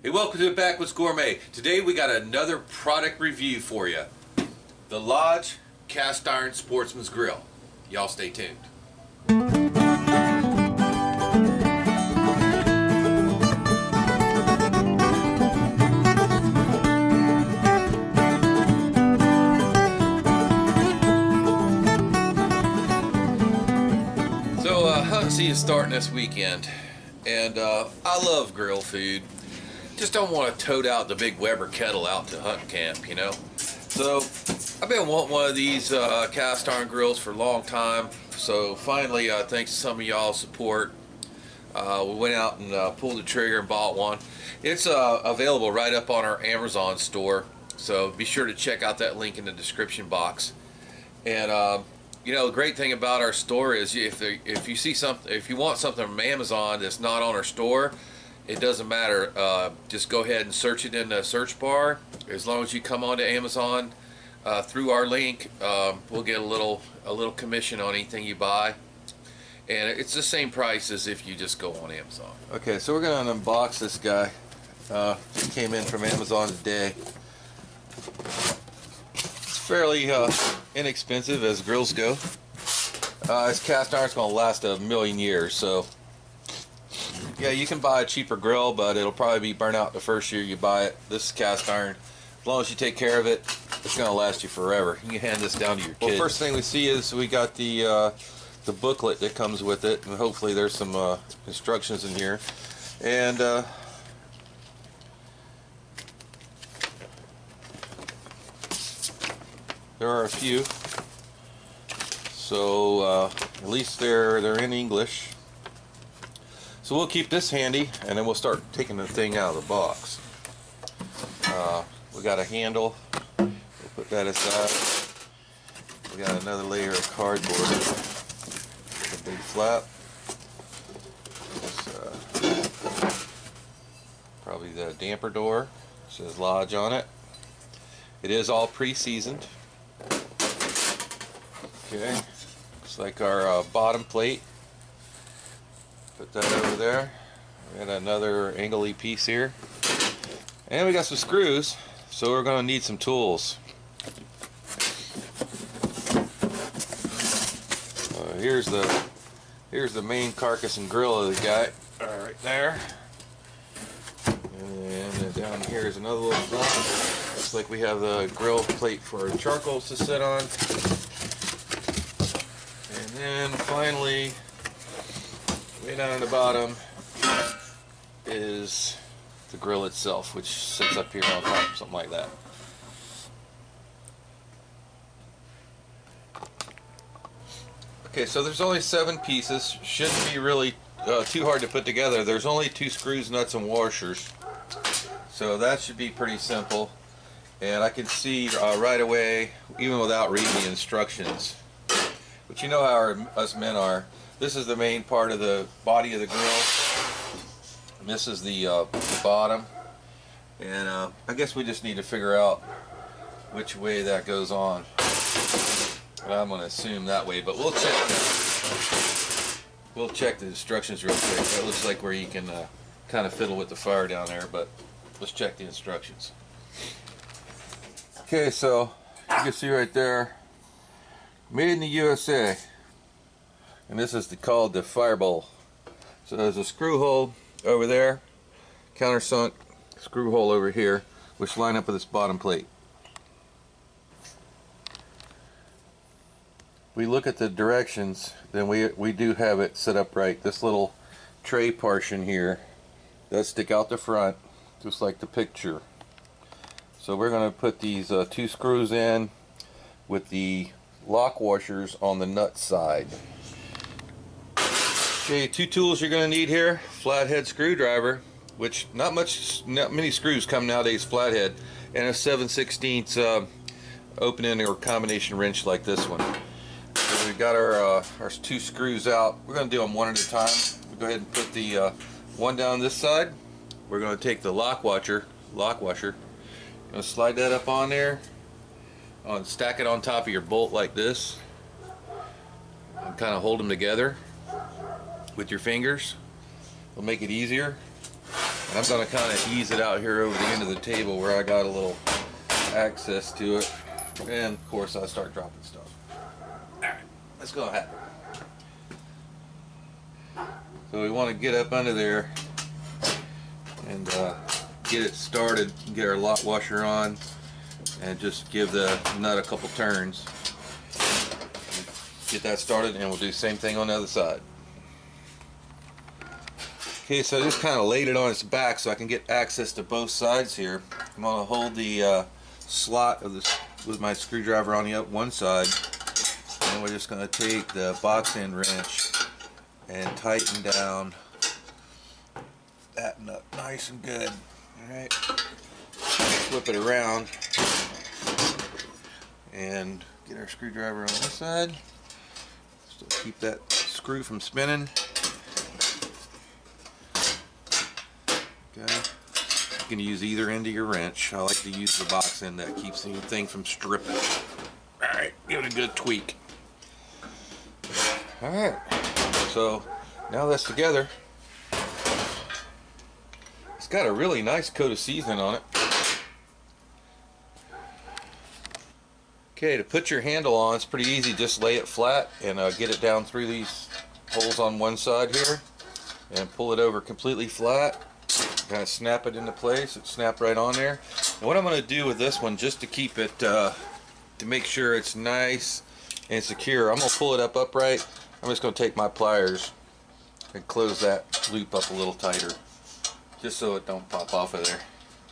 Hey, welcome to Backwoods Gourmet. Today we got another product review for you. The Lodge Cast Iron Sportsman's Grill. Y'all stay tuned. So hunt season is starting this weekend, and I love grill food. Just don't want to tote out the big Weber kettle out to hunt camp, you know. So I've been wanting one of these cast iron grills for a long time. So finally, thanks to some of y'all's support, we went out and pulled the trigger and bought one. It's available right up on our Amazon store, so be sure to check out that link in the description box. And you know, the great thing about our store is if you see something, if you want something from Amazon that's not on our store, it doesn't matter. Just go ahead and search it in the search bar. As long as you come onto Amazon through our link, we'll get a little commission on anything you buy, and it's the same price as if you just go on Amazon. Okay, so we're going to unbox this guy. Just came in from Amazon today. It's fairly inexpensive as grills go. This cast iron's going to last a million years, so yeah, you can buy a cheaper grill, but it'll probably be burnt out the first year you buy it. This is cast iron. As long as you take care of it, it's going to last you forever. You can hand this down to your kids. Well, first thing we see is we got the booklet that comes with it, and hopefully there's some instructions in here. And there are a few, so at least they're in English. So we'll keep this handy, and then we'll start taking the thing out of the box. We got a handle. We'll put that aside. We got another layer of cardboard. A big flap. Probably the damper door. It says Lodge on it. It is all pre-seasoned. Okay. Looks like our bottom plate. Put that over there. We got another angle-y piece here. And we got some screws, so we're going to need some tools. Here's the main carcass and grill of the guy. Right there. And then down here is another little flap. Looks like we have the grill plate for our charcoals to sit on. And then finally, way down at the bottom is the grill itself, which sits up here on top, something like that. Okay, so there's only 7 pieces. Shouldn't be really too hard to put together. There's only 2 screws, nuts, and washers, so that should be pretty simple. And I can see right away, even without reading the instructions. But you know how us men are. This is the main part of the body of the grill, and this is the bottom, and I guess we just need to figure out which way that goes on. I'm going to assume that way, but we'll check that. We'll check the instructions real quick. That looks like where you can kind of fiddle with the fire down there, but let's check the instructions. Okay, so you can see right there, made in the USA. And this is called the firebowl. So there's a screw hole over there, countersunk screw hole over here, which line up with this bottom plate. We look at the directions, then we do have it set up right. This little tray portion here does stick out the front, just like the picture. So we're going to put these 2 screws in with the lock washers on the nut side. Okay, 2 tools you're going to need here: flathead screwdriver, which not many screws come nowadays flathead, and a 7/16 opening or combination wrench like this one. So we've got our 2 screws out. We're going to do them one at a time. We'll go ahead and put the one down this side. We're going to take the lock washer. Going to slide that up on there. Stack it on top of your bolt like this, and kind of hold them together with your fingers. It'll make it easier. And I'm going to kind of ease it out here over the end of the table where I got a little access to it. And of course I start dropping stuff. Alright, let's go ahead. So we want to get up under there and get it started, get our lot washer on, and just give the nut a couple turns. Get that started, and we'll do the same thing on the other side. Okay, so I just kind of laid it on its back so I can get access to both sides here. I'm going to hold the slot of this with my screwdriver on the one side, and we're just going to take the box end wrench and tighten down that nut nice and good. Alright, flip it around and get our screwdriver on this side. Still keep that screw from spinning. Okay, you can use either end of your wrench. I like to use the box end that keeps anything from stripping. Alright, give it a good tweak. Alright, so now that's together. It's got a really nice coat of seasoning on it. Okay, to put your handle on, it's pretty easy. Just lay it flat and get it down through these holes on one side here and pull it over completely flat. Kind of snap it into place. It snapped right on there. And what I'm going to do with this one, just to keep it, to make sure it's nice and secure, I'm going to pull it up upright. I'm just going to take my pliers and close that loop up a little tighter, just so it don't pop off of there.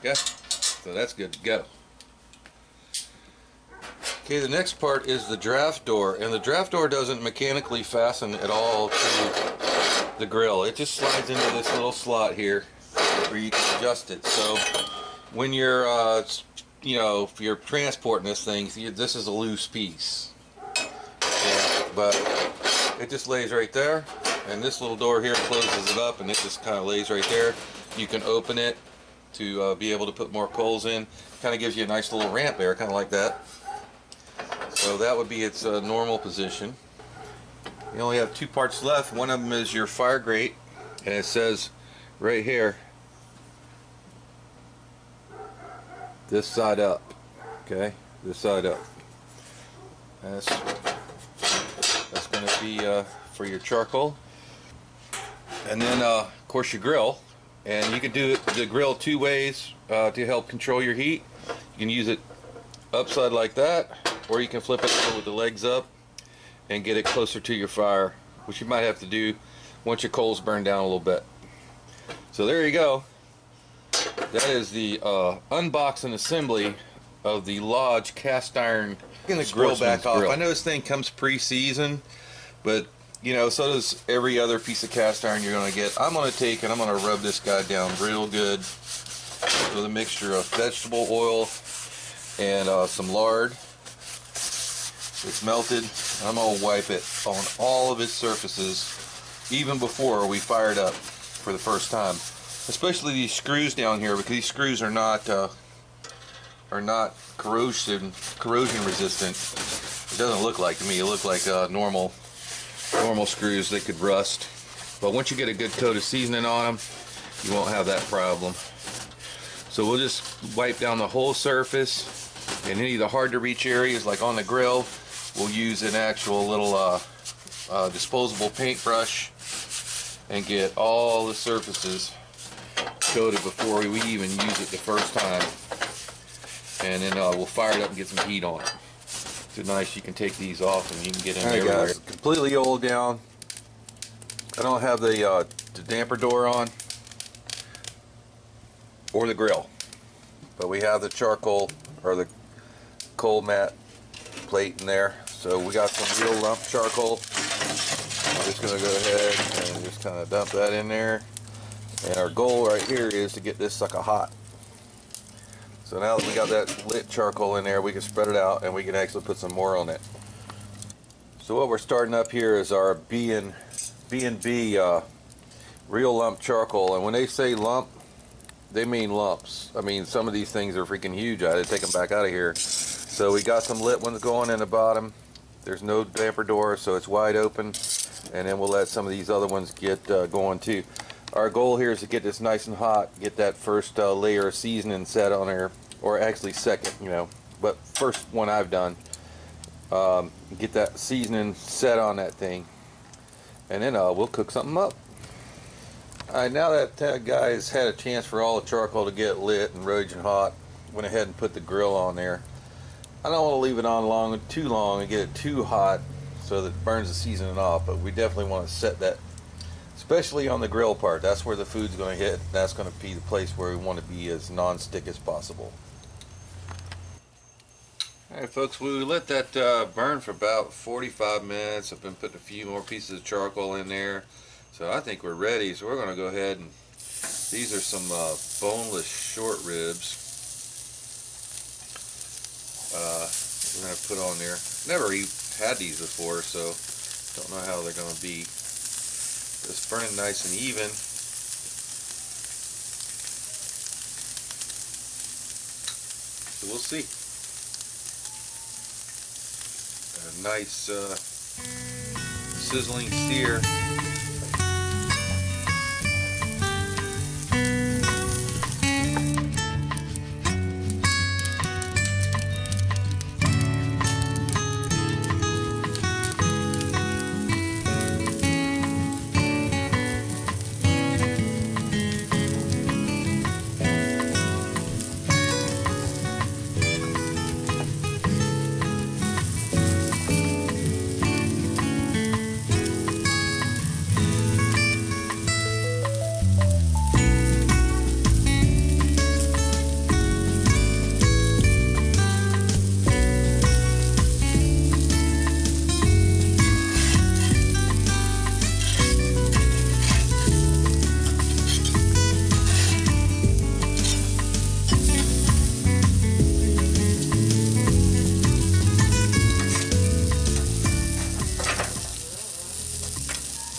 Okay, so that's good to go. Okay, the next part is the draft door, and the draft door doesn't mechanically fasten at all to the grill. It just slides into this little slot here where you can adjust it. So when you're you know, if you're transporting this thing, this is a loose piece. Yeah, but it just lays right there, and this little door here closes it up, and it just kind of lays right there. You can open it to be able to put more coals in. Kind of gives you a nice little ramp there, kind of like that. So that would be its normal position. You only have two parts left. One of them is your fire grate, and it says right here, this side up. Okay, this side up. That's going to be for your charcoal. And then of course your grill, and you can do the grill two ways to help control your heat. You can use it upside like that, or you can flip it over with the legs up and get it closer to your fire, which you might have to do once your coals burn down a little bit. So there you go. That is the unboxing assembly of the Lodge cast iron. Getting the grill back off. I know this thing comes pre-seasoned, but you know, so does every other piece of cast iron you're going to get. I'm going to take and I'm going to rub this guy down real good with a mixture of vegetable oil and some lard. It's melted. I'm going to wipe it on all of its surfaces, even before we fire it up for the first time. Especially these screws down here, because these screws are not corrosion resistant. It doesn't look like to me. It look like normal screws that could rust. But once you get a good coat of seasoning on them, you won't have that problem. So we'll just wipe down the whole surface, and any of the hard to reach areas like on the grill, we'll use an actual little disposable paintbrush and get all the surfaces coated before we even use it the first time. And then we'll fire it up and get some heat on it. So nice, you can take these off and you can get in there. Alright guys, completely oiled down. I don't have the damper door on or the grill, but we have the charcoal or the coal mat plate in there. So we got some real lump charcoal. I'm just going to go ahead and just kind of dump that in there. And our goal right here is to get this sucker hot. So now that we got that lit charcoal in there, we can spread it out and we can actually put some more on it. So what we're starting up here is our B&B real lump charcoal. And when they say lump, they mean lumps. I mean, some of these things are freaking huge. I had to take them back out of here. So we got some lit ones going in the bottom. There's no damper door, so it's wide open. And then we'll let some of these other ones get going too. Our goal here is to get this nice and hot, get that first layer of seasoning set on there, or actually second, you know, but first one I've done. Get that seasoning set on that thing, and then we'll cook something up. Alright, now that guys had a chance for all the charcoal to get lit and raging hot, went ahead and put the grill on there. I don't want to leave it on too long and get it too hot so that it burns the seasoning off, but we definitely want to set that, especially on the grill part. That's where the food's going to hit. That's going to be the place where we want to be as non-stick as possible. Alright folks, we let that burn for about 45 minutes. I've been putting a few more pieces of charcoal in there. So I think we're ready. So we're going to go ahead and, these are some boneless short ribs. We're going to put on there. Never had these before, so don't know how they're going to be. It's burning nice and even. So we'll see. A nice sizzling sear.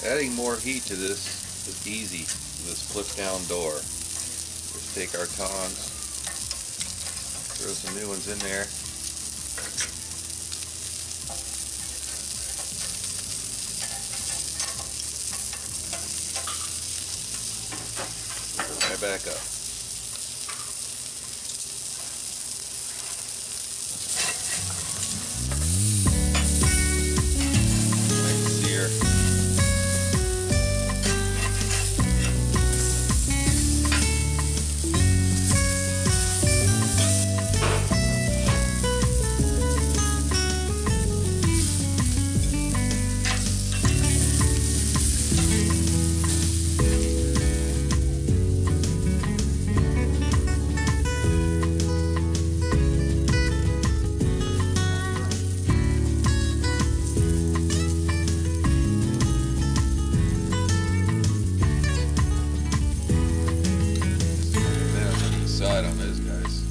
Adding more heat to this is easy. This flip down door. Just take our tongs, throw some new ones in there. Right back up. Nice sear. On those guys.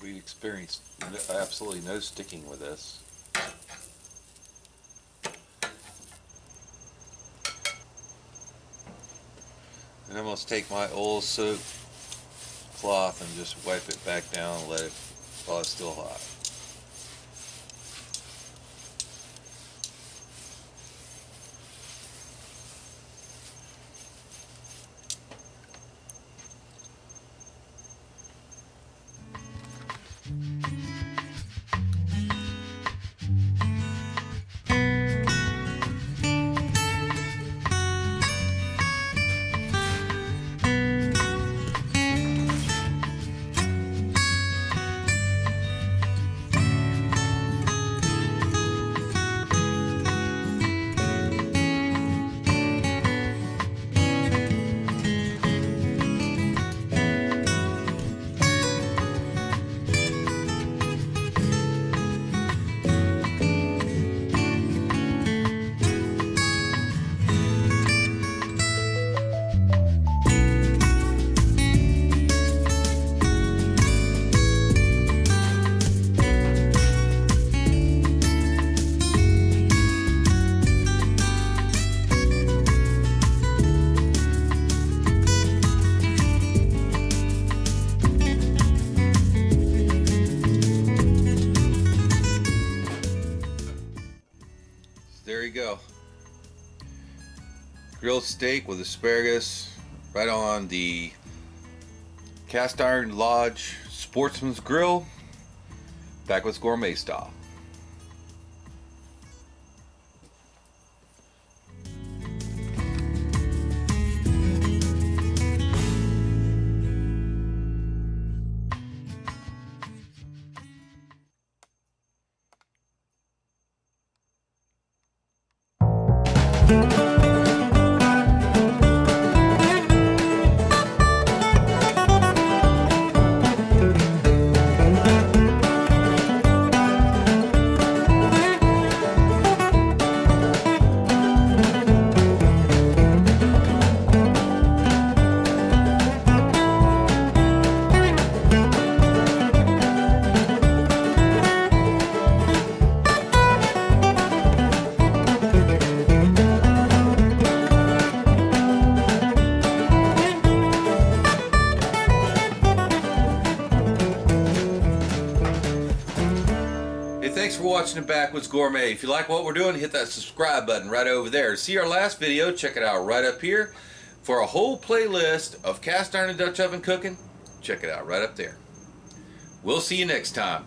We experienced absolutely no sticking with this. And I'm going to take my oil soaked cloth and just wipe it back down and let it while it's still hot. grilled steak with asparagus right on the Cast Iron Lodge Sportsman's Grill, Backwoods Gourmet style. Thanks for watching the Backwoods Gourmet. If you like what we're doing, hit that subscribe button right over there. To see our last video, check it out right up here. For a whole playlist of cast iron and Dutch oven cooking, check it out right up there. We'll see you next time.